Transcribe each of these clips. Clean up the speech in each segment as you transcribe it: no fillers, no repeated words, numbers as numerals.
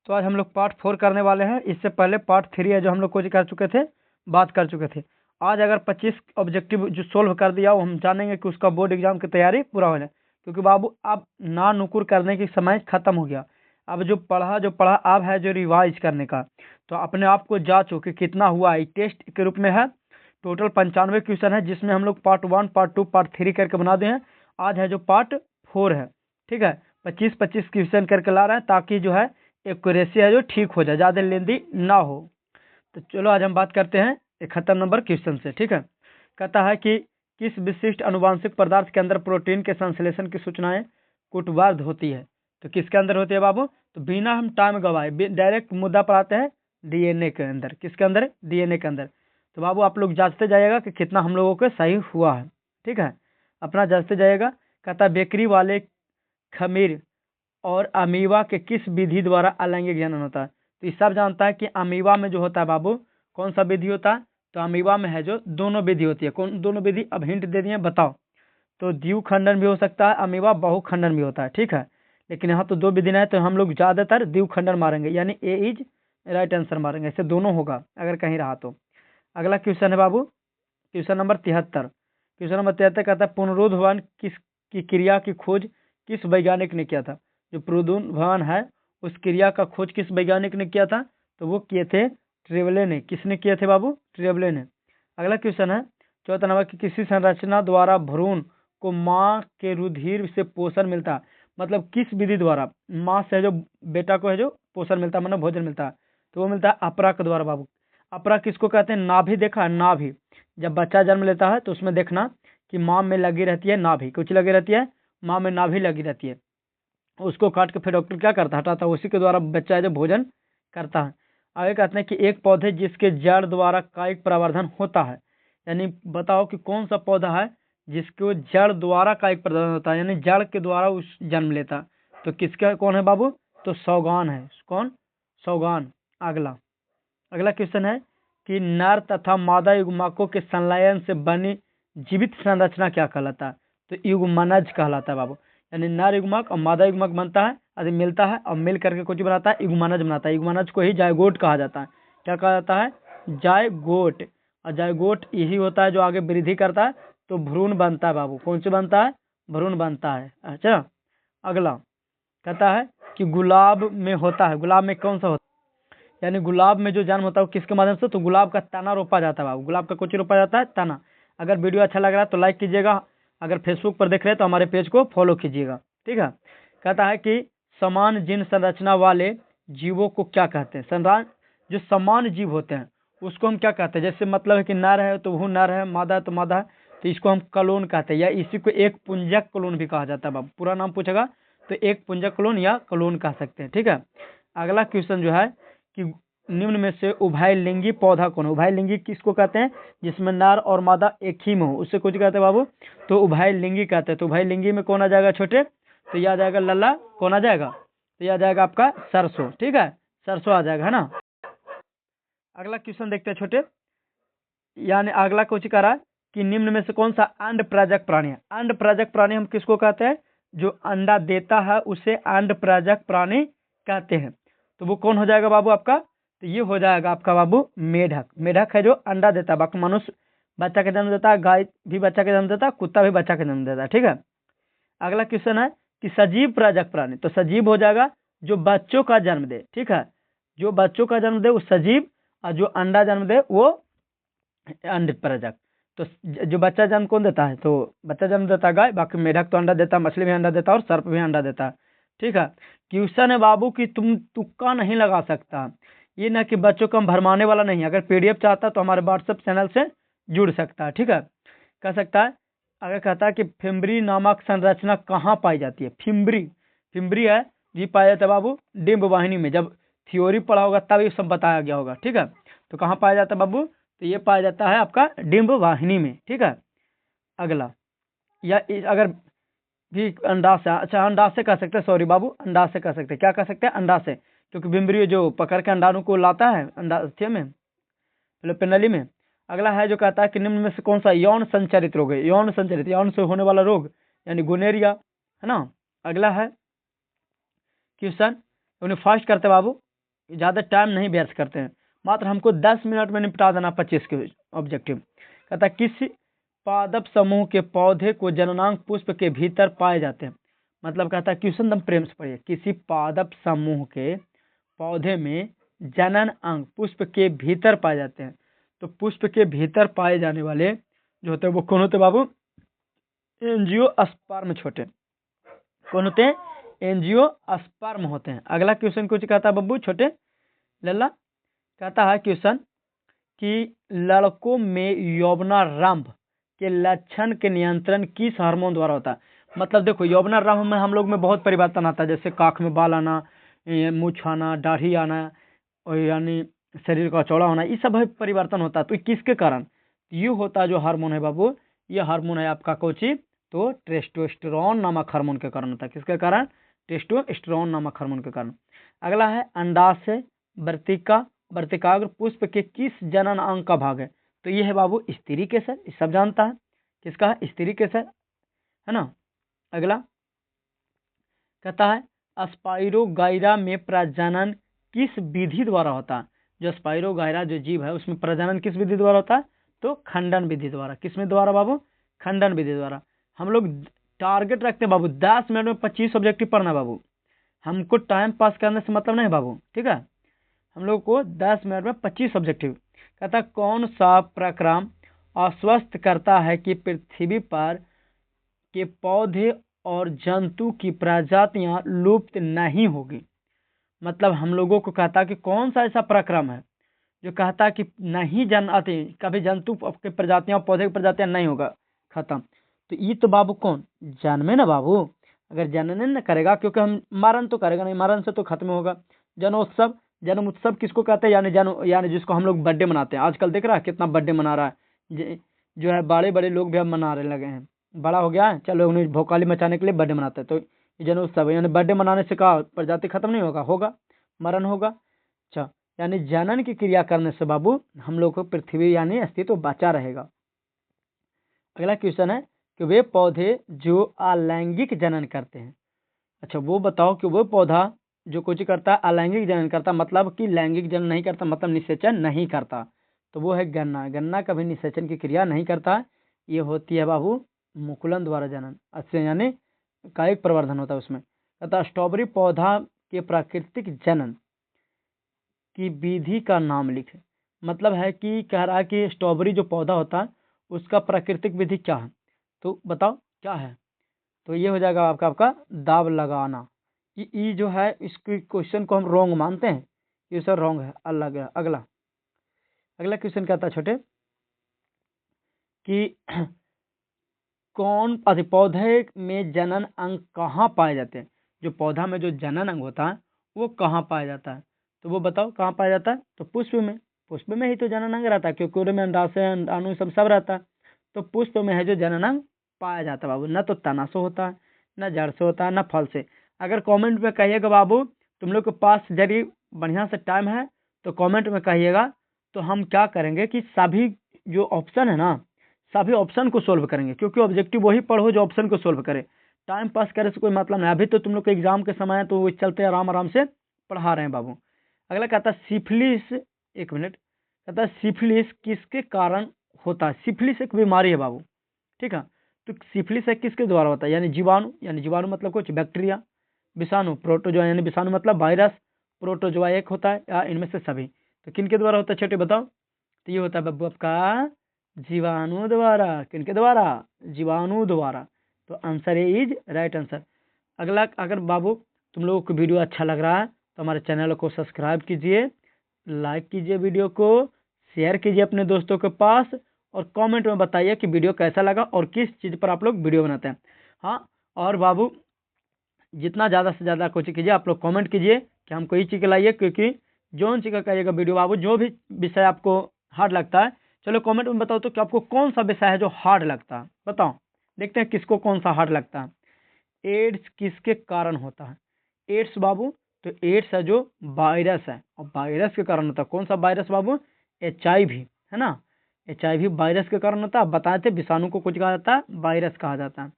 तो आज हम लोग पार्ट 4 करने वाले हैं। इससे पहले पार्ट 3 है जो हम लोग कुछ कर चुके थे, बात कर चुके थे। आज अगर 25 ऑब्जेक्टिव जो सोल्व कर दिया वो हम जानेंगे कि उसका बोर्ड एग्जाम की तैयारी पूरा हो जाए। क्योंकि बाबू अब ना नुकुर करने की समय खत्म हो गया। अब जो पढ़ा अब है जो रिवाइज करने का। तो अपने आप को जांचो कि कितना हुआ है। टेस्ट के रूप में है, टोटल 95 क्वेश्चन है, जिसमें हम लोग पार्ट 1, पार्ट 2, पार्ट 3 करके बना दे हैं। आज है जो पार्ट 4 है, ठीक है। 25-25 क्वेश्चन करके ला रहे हैं ताकि जो है एक्यूरेसी है जो ठीक हो जाए, ज़्यादा लेंदी ना हो। तो चलो आज हम बात करते हैं 71 नंबर क्वेश्चन से, ठीक है। कहता है कि किस विशिष्ट अनुवांशिक पदार्थ के अंदर प्रोटीन के संश्लेषण की सूचनाएं कूटबद्ध होती है। तो किसके अंदर होती है बाबू? तो बिना हम टाइम गवाए डायरेक्ट मुद्दा पर आते हैं, डीएनए के अंदर। किसके अंदर? डीएनए के अंदर। तो बाबू आप लोग जांचते जाइएगा कि कितना हम लोगों को सही हुआ है, ठीक है। अपना जांचते जाइएगा। कहता है बेकरी वाले खमीर और अमीबा के किस विधि द्वारा अलैंगिक जनन होता है। तो इस सब जानता है कि अमीबा में जो होता है बाबू कौन सा विधि होता है। तो अमीबा में है जो दोनों विधि होती है। कौन दोनों विधि? अब हिंट दे दिए, बताओ। तो द्विखंडन भी हो सकता है, अमीबा बहुखंडन भी होता है, ठीक है। लेकिन यहाँ तो दो विधि है, तो हम लोग ज्यादातर द्विखंडन मारेंगे, यानी ए इज राइट आंसर मारेंगे। ऐसे दोनों होगा अगर कहीं रहा तो। अगला क्वेश्चन है बाबू, क्वेश्चन नंबर 73। क्वेश्चन नंबर 73 कहता है पुनरुद्धान की क्रिया की खोज किस वैज्ञानिक ने किया था। जो पुनरुद्धान है उस क्रिया का खोज किस वैज्ञानिक ने किया था। तो वो किए थे ट्रेवले ने। किसने किए थे बाबू? ट्रेवले ने। अगला क्वेश्चन है 74 नंबर की किसी संरचना द्वारा भ्रूण को माँ के रुधिर से पोषण मिलता है। मतलब किस विधि द्वारा माँ से जो बेटा को है जो पोषण मिलता है, मतलब भोजन मिलता है, तो वो मिलता है अपरा के द्वारा बाबू। अपरा किसको कहते हैं? नाभि। देखा है नाभि? जब बच्चा जन्म लेता है तो उसमें देखना कि माँ में लगी रहती है नाभि। कुछ लगी रहती है, माँ में नाभि लगी रहती है। उसको काट के फिर डॉक्टर क्या करता है? हटाता है। उसी के द्वारा बच्चा है जो भोजन करता है। आगे कहते हैं कि एक पौधे जिसके जड़ द्वारा कायिक प्रवर्धन होता है। यानी बताओ कि कौन सा पौधा है जिसको जड़ द्वारा कायिक प्रवर्धन होता है, यानी जड़ के द्वारा उस जन्म लेता। तो किसका कौन है बाबू? तो सौगान है। कौन? सौगान। अगला क्वेश्चन है कि नर तथा मादा युग्मकों के संलयन से बनी जीवित संरचना क्या कहलाता है। तो युग्मनज कहलाता है बाबू। यानी नर युग्मक और मादा युग्मक बनता है, यदि मिलता है और मिल करके कुछ बनाता है, युग्मनज बनाता है। युग्मनज को ही जायगोट कहा जाता है। क्या कहा जाता है? जायगोट। और जायगोट यही होता है जो आगे वृद्धि करता है तो भ्रूण बनता है बाबू। कौन से बनता है? भ्रूण बनता है। अच्छा, अगला कहता है कि गुलाब में होता है। गुलाब में कौन सा होता है? यानी गुलाब में जो जन्म होता है वो किसके माध्यम से? तो गुलाब का तना रोपा जाता है बाबू। गुलाब का कुछ रोपा जाता है? तना। अगर वीडियो अच्छा लग रहा है तो लाइक कीजिएगा। अगर फेसबुक पर देख रहे हैं तो हमारे पेज को फॉलो कीजिएगा, ठीक है। कहता है कि समान जीन संरचना वाले जीवों को क्या कहते हैं? जो समान जीव होते हैं उसको हम क्या कहते हैं? जैसे मतलब है कि नर है तो वो नर है, मादा है तो मादा है, तो इसको हम क्लोन कहते हैं, या इसी को एक पुंजक क्लोन भी कहा जाता है बाबू। पूरा नाम पूछेगा तो एक पुंजक क्लोन या क्लोन कह सकते हैं, ठीक है। अगला क्वेश्चन जो है कि निम्न में से उभयलिंगी पौधा कौन है? उभयलिंगी किसको कहते हैं? जिसमें नर और मादा एक ही में हो, उससे कुछ कहते हैं बाबू, तो उभयलिंगी कहते हैं। तो उभयलिंगी में कौन आ जाएगा छोटे? तो यह आ जाएगा लल्ला। कौन आ जाएगा? तो यह आ जाएगा आपका सरसों, ठीक है। सरसों आ जाएगा, है ना। अगला क्वेश्चन देखते हैं छोटे। यानी अगला कुछ कह रहा है कि निम्न में से कौन सा अंड प्राजक प्राणी है। अंड प्राजक प्राणी हम किसको कहते हैं? जो अंडा देता है उसे अंड प्राजक प्राणी कहते हैं। तो वो कौन हो जाएगा बाबू आपका? तो ये हो जाएगा आपका बाबू मेढक। मेढक है जो अंडा देता है। बाकी मनुष्य बच्चा का जन्म देता है, गाय भी बच्चा का जन्म देता है, कुत्ता भी बच्चा का जन्म देता है, ठीक है। अगला क्वेश्चन है कि सजीव प्राजक प्राणी। तो सजीव हो जाएगा जो बच्चों का जन्म दे, ठीक है। जो बच्चों का जन्म दे वो सजीव, और जो अंडा जन्म दे वो अंड प्राजक। तो जो बच्चा जन्म कौन देता है? तो बच्चा जन्म देता है गाय। बाकी मेढक तो अंडा देता है, मछली भी अंडा देता है और सर्प भी अंडा देता है, ठीक है। क्वेश्चन है बाबू कि तुम तुक्का नहीं लगा सकता। ये ना कि बच्चों को हम भरमाने वाला नहीं है। अगर पीडीएफ चाहता तो हमारे व्हाट्सएप चैनल से जुड़ सकता है, ठीक है। कह सकता है। अगर कहता है कि फिम्बरी नामक संरचना कहाँ पाई जाती है? फिम्बरी, फिम्बरी है जी पाया जाता है बाबू डिम्ब वाहिनी में। जब थ्योरी पढ़ा होगा तब ये सब बताया गया होगा, ठीक है। तो कहाँ पाया जाता है बाबू? तो ये पाया जाता है आपका डिम्ब वाहिनी में, ठीक है। अगला, या अगर भी अंडाशय, अच्छा अंडाशय कह सकते हैं, सॉरी बाबू अंडाशय कह सकते हैं। क्या कह सकते हैं? अंडाशय। क्योंकि बिम्बरी जो पकड़ के अंडाणु को लाता है अंडाशय में, मतलब पिंडली में। अगला है जो कहता है कि निम्न में से कौन सा यौन संचरित रोग है? यौन संचरित, यौन से होने वाला रोग यानी गोनेरिया, है ना। अगला है क्वेश्चन, उन्हें फास्ट करते बाबू। ज़्यादा टाइम नहीं व्यर्थ करते हैं, मात्र हमको 10 मिनट में निपटा देना 25 के ऑब्जेक्टिव। कहता है किसी पादप समूह के पौधे को जननांग पुष्प के भीतर पाए जाते हैं। मतलब कहता है क्वेश्चन एकदम प्रेम से पढ़िए, किसी पादप समूह के पौधे में जनन अंग पुष्प के भीतर पाए जाते हैं। तो पुष्प के भीतर पाए जाने वाले जो होते हैं वो कौन होते हैं बाबू? एंजियोस्पर्म छोटे। कौन होते हैं? एंजियोस्पर्म होते हैं। अगला क्वेश्चन कुछ कहता है बाबू छोटे लल्ला, कहता है क्वेश्चन कि लड़कों में यौवनारंभ के लक्षण के नियंत्रण किस हार्मोन द्वारा होता है? मतलब देखो यौवनारंभ में हम लोग में बहुत परिवर्तन आता है, जैसे काख में बाल आना, मूछ आना, दाढ़ी आना, और यानी शरीर का चौड़ा होना, ये सब परिवर्तन होता है। तो किसके कारण? ये होता है जो हार्मोन है बाबू, ये हार्मोन है आपका कोची, तो टेस्टोस्टेरोन नामक हार्मोन के कारण होता है। किसके कारण? टेस्टोस्टेरोन नामक हार्मोन के कारण। अगला है अंडाशय वर्तिकाग्र पुष्प के किस जनन अंग का भाग है? तो ये है बाबू स्त्री केसर, ये सब जानता है। किसका है? स्त्री केसर, है ना। अगला कहता है स्पाइरोगाइरा में प्रजनन किस विधि द्वारा होता है? जो स्पाइरोगाइरा जो जीव है उसमें प्रजनन किस विधि द्वारा होता है? तो खंडन विधि द्वारा। किसमें द्वारा बाबू? खंडन विधि द्वारा। हम लोग टारगेट रखते हैं बाबू 10 मिनट में 25 ऑब्जेक्टिव पढ़ना बाबू, हमको टाइम पास करने से मतलब नहीं बाबू, ठीक है। हम लोग को 10 मिनट में 25 ऑब्जेक्टिव। कहता कौन सा प्रक्रम आश्वस्त करता है कि पृथ्वी पर के पौधे और जंतु की प्रजातियां लुप्त नहीं होगी? मतलब हम लोगों को कहता कि कौन सा ऐसा प्रक्रम है जो कहता कि नहीं आती कभी जंतु की प्रजातियां पौधे की प्रजातियां नहीं होगा खत्म। तो ये तो बाबू कौन जन्मे ना बाबू, अगर जनन न करेगा, क्योंकि हम मरण तो करेगा नहीं, मरण से तो खत्म होगा। जनोत्सव, जन्म उत्सव किसको कहते हैं? यानी जिसको हम लोग बर्थडे मनाते हैं। आजकल देख रहा है कितना बर्थडे मना रहा है, जो है बड़े बड़े लोग भी अब मनाने लगे हैं, बड़ा हो गया है, चलो उन्हें भोकाली मचाने के लिए बर्थडे मनाते हैं। तो जनोत्सव यानी बर्थडे मनाने से कहा प्रजाति खत्म नहीं होगा, होगा मरण होगा। अच्छा, यानी जनन की क्रिया करने से बाबू हम लोग को पृथ्वी यानी अस्तित्व बचा रहेगा। अगला क्वेश्चन है कि वे पौधे जो अलैंगिक जनन करते हैं। अच्छा, वो बताओ कि वो पौधा जो कुछ करता है अलैंगिक जनन करता, मतलब कि लैंगिक जनन नहीं करता, मतलब निषेचन नहीं करता, तो वो है गन्ना। गन्ना कभी निषेचन की क्रिया नहीं करता, ये होती है बाबू मुकुलन द्वारा जनन, अच्छे यानी कायिक प्रवर्धन होता है उसमें। अतः स्ट्रॉबेरी पौधा के प्राकृतिक जनन की विधि का नाम लिखे। मतलब है कि कह रहा है कि स्ट्रॉबेरी जो पौधा होता है उसका प्राकृतिक विधि क्या है, तो बताओ क्या है? तो ये हो जाएगा आपका दाब लगाना। ये जो है इसके क्वेश्चन को हम रॉन्ग मानते हैं, ये सर रॉन्ग है, अलग है। अगला क्वेश्चन कहता है छोटे कि कौन पौधे में जनन अंग कहाँ पाए जाते हैं? जो पौधा में जो जनन अंग होता है वो कहाँ पाया जाता है? तो वो बताओ कहाँ पाया जाता है? तो पुष्प में। पुष्प में ही तो जनन अंग रहता है, क्योंकि उनमें अंडाशय अणु सब रहता है। तो पुष्प में है जो जनन अंग पाया जाता है बाबू, न तो तना से होता है, न जड़ से होता है, न फल से। अगर कमेंट में कहिएगा बाबू तुम लोग के पास यदि बढ़िया से टाइम है तो कमेंट में कहिएगा, तो हम क्या करेंगे कि सभी जो ऑप्शन है ना सभी ऑप्शन को सोल्व करेंगे, क्योंकि ऑब्जेक्टिव वही पढ़ो जो ऑप्शन को सोल्व करे। टाइम पास करे से कोई मतलब नहीं। अभी तो तुम लोग के एग्जाम के समय है तो वो चलते आराम से पढ़ा रहे हैं बाबू। अगला कहता है सिफिलिस, एक मिनट, कहता है सिफिलिस किसके कारण होता है? सिफिलिस एक बीमारी है बाबू, ठीक है। तो सिफिलिस है किसके द्वारा होता है? यानी जीवाणु, यानी जीवाणु मतलब कुछ बैक्टीरिया, विषाणु, प्रोटोजोआ यानी विषाणु मतलब वायरस, प्रोटोजोआ एक होता है या इनमें से सभी। तो किनके द्वारा होता है छोटे बताओ? तो ये होता है बाबू आपका जीवाणु द्वारा। किनके द्वारा? जीवाणु द्वारा। तो आंसर इज राइट आंसर। अगला, अगर बाबू तुम लोगों को वीडियो अच्छा लग रहा है तो हमारे चैनल को सब्सक्राइब कीजिए, लाइक कीजिए, वीडियो को शेयर कीजिए अपने दोस्तों के पास, और कमेंट में बताइए कि वीडियो कैसा लगा और किस चीज़ पर आप लोग वीडियो बनाते हैं। हाँ, और बाबू जितना ज़्यादा से ज़्यादा कोशिश कीजिए, आप लोग कमेंट कीजिए कि हमको ये चीज़ लाइए, क्योंकि जो चीज़ का कहिएगा वीडियो बाबू, जो भी विषय आपको हार्ड लगता है, चलो कमेंट में बताओ तो कि आपको कौन सा विषय है जो हार्ड लगता है, बताओ, देखते हैं किसको कौन सा हार्ड लगता है। एड्स किसके कारण होता है? एड्स बाबू, तो एड्स है जो वायरस है, और वायरस के कारण होता है। कौन सा वायरस बाबू? HIV, है ना। HIV वायरस के कारण होता है। बताए थे विषाणु को कुछ कहा जाता है, वायरस कहा जाता है।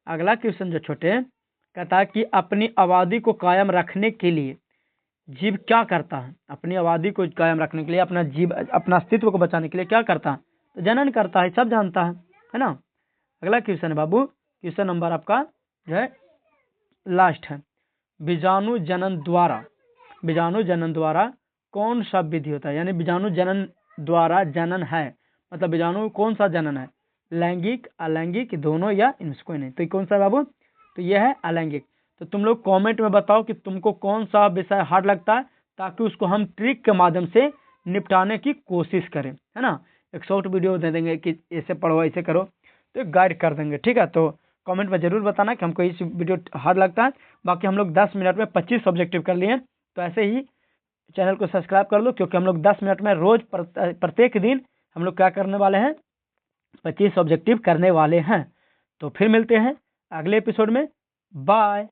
अगला क्वेश्चन जो छोटे कहता है कि अपनी आबादी को कायम रखने के लिए जीव क्या करता है? अपनी आबादी को कायम रखने के लिए, अपना अस्तित्व को बचाने के लिए क्या करता है? तो जनन करता है, सब जानता है ना। अगला क्वेश्चन है बाबू, क्वेश्चन नंबर आपका जो है लास्ट है। बीजाणु जनन द्वारा कौन सा विधि होता है? यानी बीजाणु जनन द्वारा जनन है, मतलब बीजाणु कौन सा जनन है? लैंगिक, अलैंगिक, दोनों, या इनमें से कोई नहीं? तो ये कौन सा है बाबू? तो यह है अलैंगिक। तो तुम लोग कमेंट में बताओ कि तुमको कौन सा विषय हार्ड लगता है, ताकि उसको हम ट्रिक के माध्यम से निपटाने की कोशिश करें, है ना। एक शॉर्ट वीडियो दे देंगे कि ऐसे पढ़ो, ऐसे करो, तो गाइड कर देंगे, ठीक है। तो कमेंट में जरूर बताना कि हमको इस वीडियो हार्ड लगता है। बाकी हम लोग 10 मिनट में 25 ऑब्जेक्टिव कर लिए, तो ऐसे ही चैनल को सब्सक्राइब कर लो, क्योंकि हम लोग 10 मिनट में रोज प्रत्येक दिन हम लोग क्या करने वाले हैं? 25 ऑब्जेक्टिव करने वाले हैं। तो फिर मिलते हैं अगले एपिसोड में। बाय।